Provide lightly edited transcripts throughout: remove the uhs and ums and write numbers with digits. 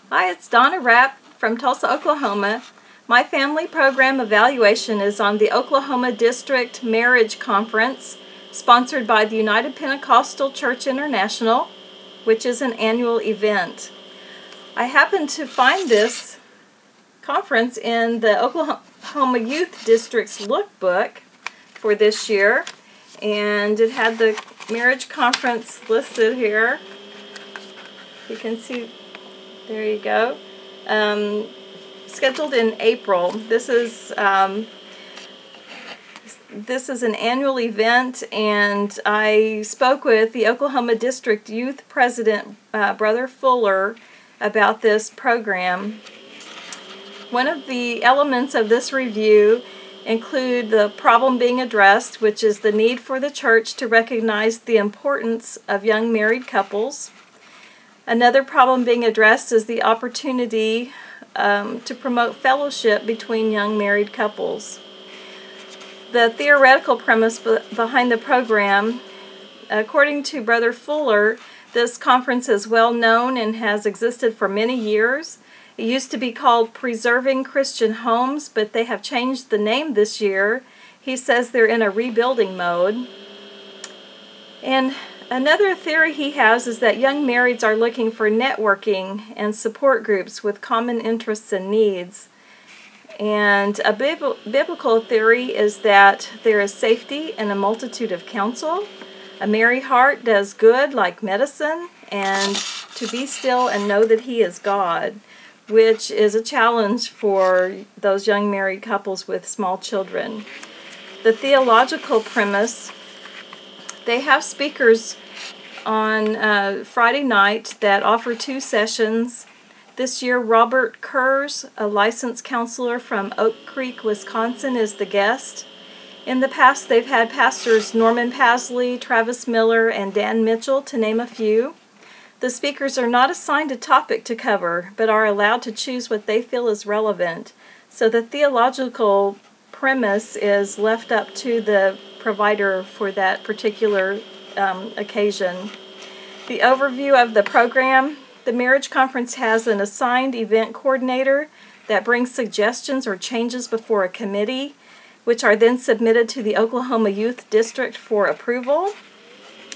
Hi, it's Donna Rapp from Tulsa, Oklahoma. My family program evaluation is on the Oklahoma District Marriage Conference, sponsored by the United Pentecostal Church International, which is an annual event. I happened to find this conference in the Oklahoma Youth District's lookbook for this year, and it had the marriage conference listed here. You can see, there you go. Scheduled in April. This is an annual event, and I spoke with the Oklahoma District Youth President, Brother Fuller, about this program. One of the elements of this review include the problem being addressed, which is the need for the church to recognize the importance of young married couples. Another problem being addressed is the opportunity to promote fellowship between young married couples. The theoretical premise behind the program, according to Brother Fuller, this conference is well known and has existed for many years. It used to be called Preserving Christian Homes, but they have changed the name this year. He says they're in a rebuilding mode. And another theory he has is that young marrieds are looking for networking and support groups with common interests and needs. And a biblical theory is that there is safety in a multitude of counsel. A merry heart does good like medicine, and to be still and know that He is God, which is a challenge for those young married couples with small children. The theological premise, they have speakers on Friday night that offer 2 sessions. This year, Robert Kurz, a licensed counselor from Oak Creek, Wisconsin, is the guest. In the past, they've had pastors Norman Pasley, Travis Miller, and Dan Mitchell, to name a few. The speakers are not assigned a topic to cover, but are allowed to choose what they feel is relevant. So the theological premise is left up to the provider for that particular occasion. The overview of the program: the marriage conference has an assigned event coordinator that brings suggestions or changes before a committee, which are then submitted to the Oklahoma Youth District for approval.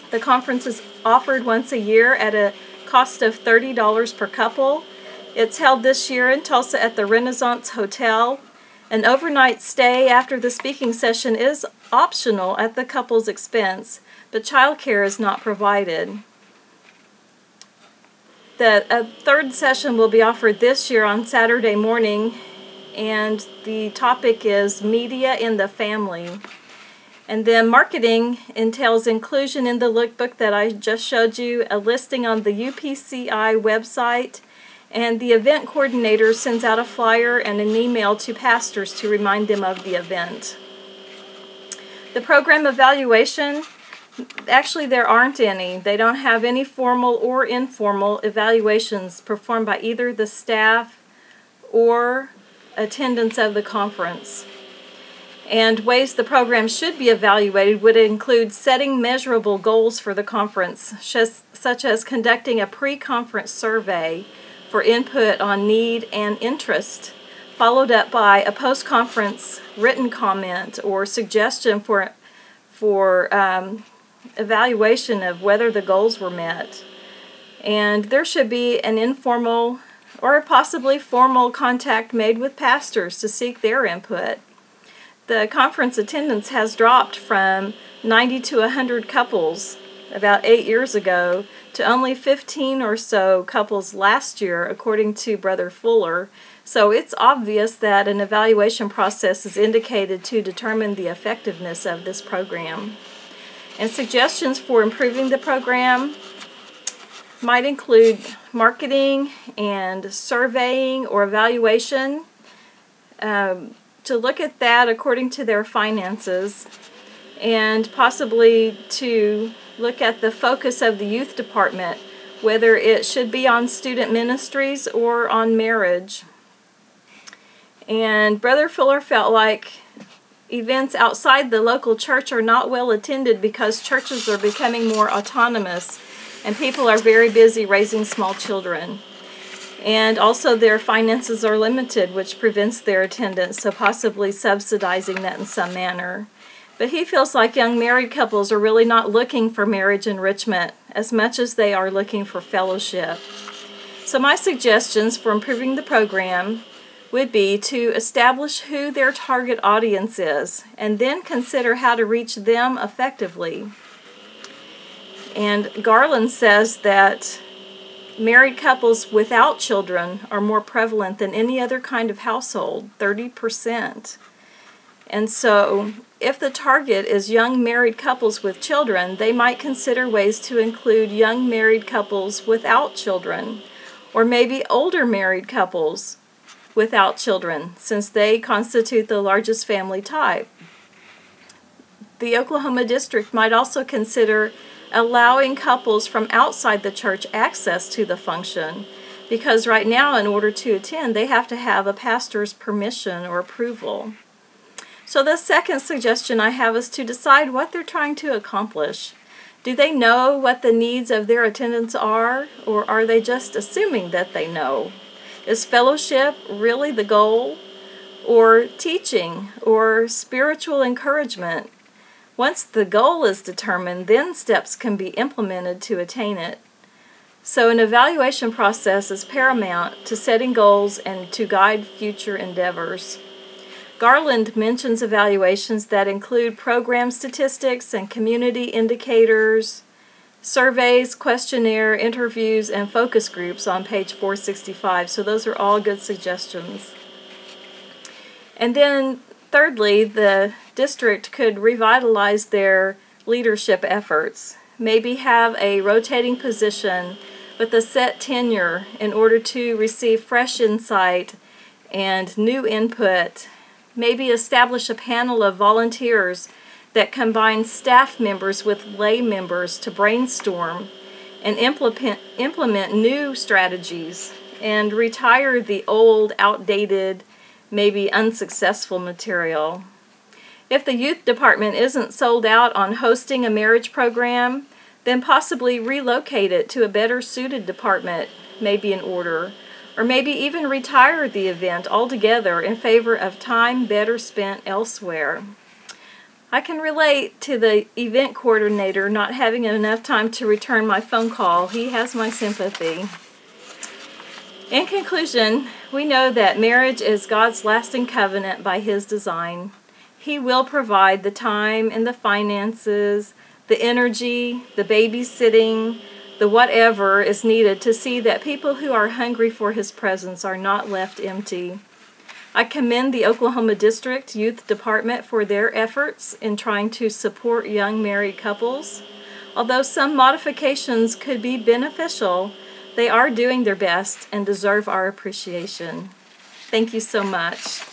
The conference is offered once a year at a cost of $30 per couple. It's held this year in Tulsa at the Renaissance Hotel. An overnight stay after the speaking session is optional at the couple's expense, but childcare is not provided. A third session will be offered this year on Saturday morning, and the topic is Media in the Family. And then marketing entails inclusion in the lookbook that I just showed you, a listing on the UPCI website, and the event coordinator sends out a flyer and an email to pastors to remind them of the event. The program evaluation, actually there aren't any. They don't have any formal or informal evaluations performed by either the staff or attendance of the conference. And ways the program should be evaluated would include setting measurable goals for the conference, such as conducting a pre-conference survey for input on need and interest, followed up by a post-conference written comment or suggestion for evaluation of whether the goals were met. And there should be an informal or possibly formal contact made with pastors to seek their input. The conference attendance has dropped from 90 to 100 couples about 8 years ago to only 15 or so couples last year, according to Brother Fuller. So it's obvious that an evaluation process is indicated to determine the effectiveness of this program. And suggestions for improving the program might include marketing and surveying or evaluation, to look at that according to their finances, and possibly to look at the focus of the youth department, whether it should be on student ministries or on marriage. And Brother Fuller felt like events outside the local church are not well attended because churches are becoming more autonomous and people are very busy raising small children. And also their finances are limited, which prevents their attendance, so possibly subsidizing that in some manner. But he feels like young married couples are really not looking for marriage enrichment as much as they are looking for fellowship. So my suggestions for improving the program would be to establish who their target audience is and then consider how to reach them effectively. And Garland says that married couples without children are more prevalent than any other kind of household, 30%. And so if the target is young married couples with children, they might consider ways to include young married couples without children, or maybe older married couples without children, since they constitute the largest family type. The Oklahoma District might also consider allowing couples from outside the church access to the function, because right now, in order to attend, they have to have a pastor's permission or approval. So the second suggestion I have is to decide what they're trying to accomplish. Do they know what the needs of their attendants are, or are they just assuming that they know? Is fellowship really the goal, or teaching, or spiritual encouragement? Once the goal is determined, then steps can be implemented to attain it. So an evaluation process is paramount to setting goals and to guide future endeavors. Garland mentions evaluations that include program statistics and community indicators, surveys, questionnaire, interviews, and focus groups on page 465. So those are all good suggestions. And then thirdly, the district could revitalize their leadership efforts. Maybe have a rotating position with a set tenure in order to receive fresh insight and new input. Maybe establish a panel of volunteers that combine staff members with lay members to brainstorm and implement new strategies and retire the old, outdated, maybe unsuccessful material. If the youth department isn't sold out on hosting a marriage program, then possibly relocate it to a better suited department may be in order, or maybe even retire the event altogether in favor of time better spent elsewhere. I can relate to the event coordinator not having enough time to return my phone call. He has my sympathy. In conclusion, we know that marriage is God's lasting covenant by His design. He will provide the time and the finances, the energy, the babysitting, the whatever is needed to see that people who are hungry for His presence are not left empty. I commend the Oklahoma District Youth Department for their efforts in trying to support young married couples. Although some modifications could be beneficial, they are doing their best and deserve our appreciation. Thank you so much.